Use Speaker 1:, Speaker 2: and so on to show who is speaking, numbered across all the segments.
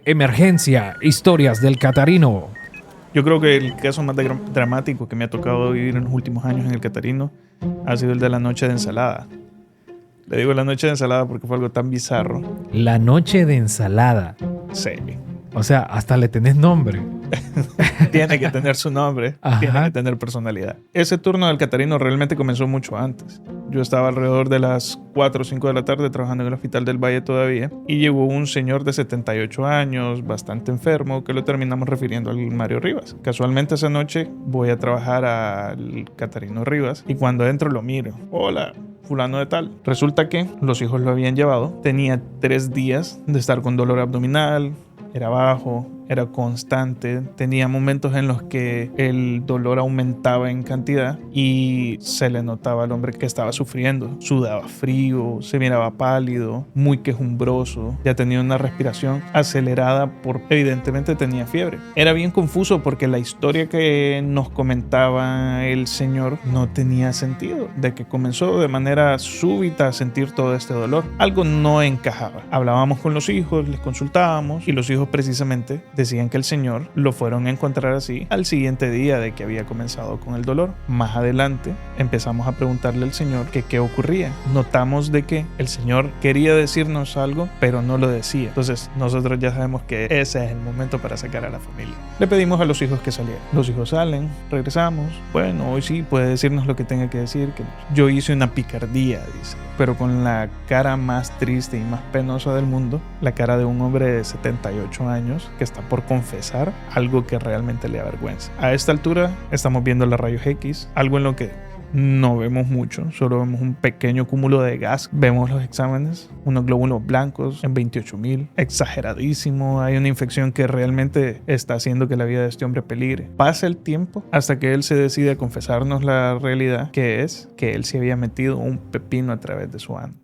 Speaker 1: Emergencia, historias del Catarino.
Speaker 2: Yo creo que el caso más dramático que me ha tocado vivir en los últimos años en el Catarino ha sido el de la noche de ensalada. Le digo la noche de ensalada porque fue algo tan bizarro.
Speaker 1: La noche de ensalada.
Speaker 2: Sí.
Speaker 1: O sea, hasta le tenés nombre.
Speaker 2: Tiene que tener su nombre.
Speaker 1: Ajá.
Speaker 2: Tiene que tener personalidad. Ese turno del Catarino realmente comenzó mucho antes. Yo estaba alrededor de las 4 o 5 de la tarde trabajando en el Hospital del Valle todavía. Y llegó un señor de 78 años, bastante enfermo, que lo terminamos refiriendo al Mario Rivas. Casualmente esa noche voy a trabajar al Catarino Rivas. Y cuando entro lo miro. Hola, fulano de tal. Resulta que los hijos lo habían llevado. Tenía 3 días de estar con dolor abdominal. Era bajo, era constante, tenía momentos en los que el dolor aumentaba en cantidad y se le notaba al hombre que estaba sufriendo. Sudaba frío, se miraba pálido, muy quejumbroso, ya tenía una respiración acelerada porque evidentemente tenía fiebre. Era bien confuso porque la historia que nos comentaba el señor no tenía sentido, de que comenzó de manera súbita a sentir todo este dolor. Algo no encajaba. Hablábamos con los hijos, les consultábamos y los hijos precisamente decían que el señor lo fueron a encontrar así al siguiente día de que había comenzado con el dolor. Más adelante empezamos a preguntarle al señor que qué ocurría. Notamos de que el señor quería decirnos algo, pero no lo decía. Entonces nosotros ya sabemos que ese es el momento para sacar a la familia. Le pedimos a los hijos que salieran. Los hijos salen, regresamos. Bueno, hoy sí puede decirnos lo que tenga que decir. Que yo hice una picardía, dice, pero con la cara más triste y más penosa del mundo, la cara de un hombre de 78 años que está por confesar algo que realmente le avergüenza. A esta altura estamos viendo los rayos X, algo en lo que no vemos mucho, solo vemos un pequeño cúmulo de gas. Vemos los exámenes, unos glóbulos blancos en 28,000, exageradísimo. Hay una infección que realmente está haciendo que la vida de este hombre peligre. Pasa el tiempo hasta que él se decide a confesarnos la realidad, que es que él se había metido un pepino a través de su ano.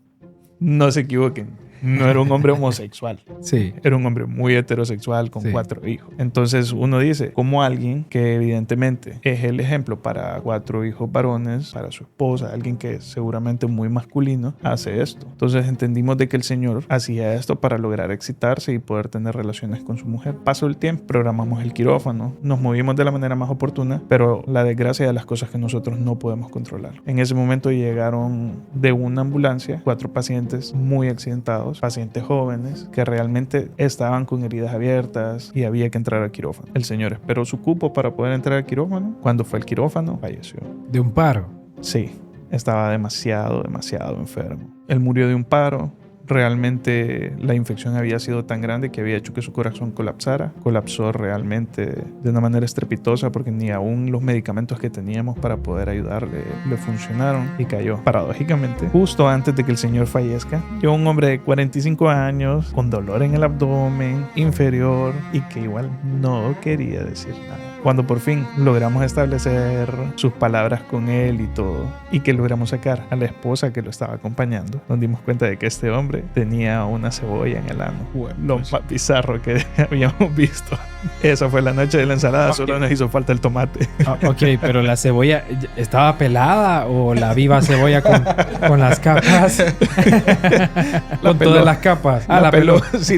Speaker 2: No se equivoquen. No era un hombre homosexual.
Speaker 1: Sí.
Speaker 2: Era un hombre muy heterosexual con 4 hijos. Entonces uno dice, como alguien que evidentemente es el ejemplo para 4 hijos varones, para su esposa, alguien que es seguramente muy masculino, hace esto. Entonces entendimos de que el señor hacía esto para lograr excitarse y poder tener relaciones con su mujer. Pasó el tiempo, programamos el quirófano, nos movimos de la manera más oportuna, pero la desgracia de las cosas que nosotros no podemos controlar. En ese momento llegaron de una ambulancia 4 pacientes muy accidentados, pacientes jóvenes que realmente estaban con heridas abiertas y había que entrar al quirófano. El señor esperó su cupo para poder entrar al quirófano. Cuando fue al quirófano, falleció.
Speaker 1: ¿De un paro?
Speaker 2: Sí, estaba demasiado enfermo. Él murió de un paro. Realmente la infección había sido tan grande que había hecho que su corazón colapsara. Colapsó realmente de una manera estrepitosa porque ni aún los medicamentos que teníamos para poder ayudarle le funcionaron y cayó. Paradójicamente, justo antes de que el señor fallezca, llegó un hombre de 45 años con dolor en el abdomen inferior y que igual no quería decir nada. Cuando por fin logramos establecer sus palabras con él y todo, y que logramos sacar a la esposa que lo estaba acompañando, nos dimos cuenta de que este hombre tenía una cebolla en el ano. Lo más bizarro que habíamos visto. Esa fue la noche de la ensalada, okay. Solo nos hizo falta el tomate.
Speaker 1: Ok, pero la cebolla, ¿estaba pelada o la viva cebolla con las capas? Con todas las capas.
Speaker 2: La peló.
Speaker 1: Sí,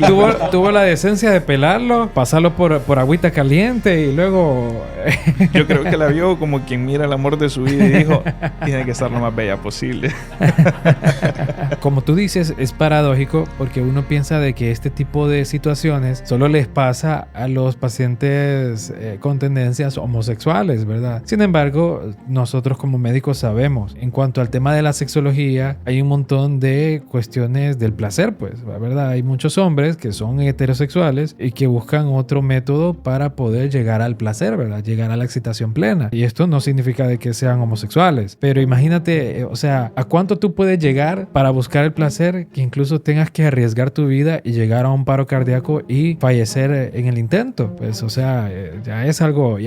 Speaker 1: tuvo la decencia de pelarlo, pasarlo por agüita caliente y luego...
Speaker 2: Yo creo que la vio como quien mira el amor de su vida y dijo, tiene que estar lo más bella posible.
Speaker 1: Como tú dices, es paradójico porque uno piensa de que este tipo de situaciones solo les pasa a los pacientes con tendencias homosexuales, ¿verdad? Sin embargo, nosotros como médicos sabemos, en cuanto al tema de la sexología, hay un montón de cuestiones del placer, pues, ¿verdad? Hay muchos hombres que son heterosexuales y que buscan otro método para poder llegar al placer, ¿verdad? Llegar a la excitación plena. Y esto no significa de que sean homosexuales, pero imagínate, o sea, ¿a cuánto tú puedes llegar para buscar el placer que incluso tengas que arriesgar tu vida y llegar a un paro cardíaco y fallecer en el intento? eso, pues, o sea, ya es algo,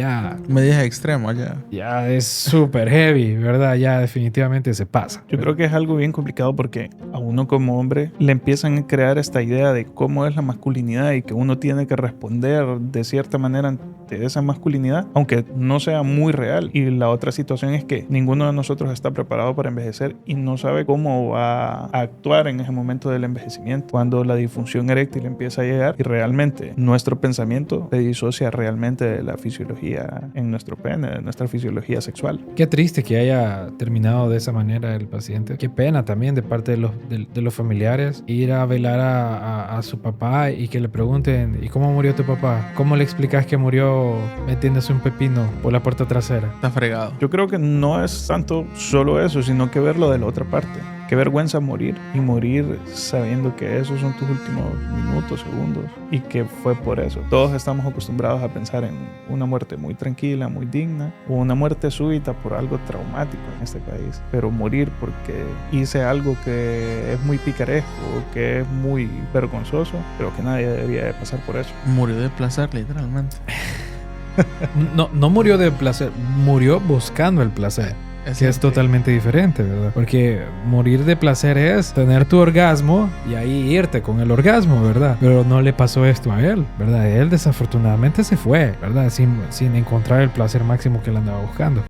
Speaker 3: medidas extremas
Speaker 1: ya es súper heavy, ¿verdad? Ya definitivamente se pasa.
Speaker 2: Yo creo que es algo bien complicado porque a uno como hombre le empiezan a crear esta idea de cómo es la masculinidad y que uno tiene que responder de cierta manera ante esa masculinidad, aunque no sea muy real. Y la otra situación es que ninguno de nosotros está preparado para envejecer y no sabe cómo va a actuar en ese momento del envejecimiento, cuando la disfunción eréctil empieza a llegar y realmente nuestro pensamiento se disocia realmente de la fisiología en nuestro pene, de nuestra fisiología sexual.
Speaker 1: Qué triste que haya terminado de esa manera el paciente. Qué pena también de parte de los familiares ir a velar a su papá y que le pregunten: ¿y cómo murió tu papá? ¿Cómo le explicas que murió metiéndose un pepino por la puerta trasera?
Speaker 3: Está fregado.
Speaker 2: Yo creo que no es tanto solo eso, sino que verlo de la otra parte. Qué vergüenza morir, y morir sabiendo que esos son tus últimos minutos, segundos, y que fue por eso. Todos estamos acostumbrados a pensar en una muerte muy tranquila, muy digna, o una muerte súbita por algo traumático en este país. Pero morir porque hice algo que es muy picaresco, que es muy vergonzoso, creo que nadie debería de pasar por eso.
Speaker 3: Murió de placer, literalmente.
Speaker 1: No murió de placer, murió buscando el placer. Que es totalmente diferente, ¿verdad? Porque morir de placer es tener tu orgasmo y ahí irte con el orgasmo, ¿verdad? Pero no le pasó esto a él, ¿verdad? Él desafortunadamente se fue, ¿verdad? Sin encontrar el placer máximo que él andaba buscando.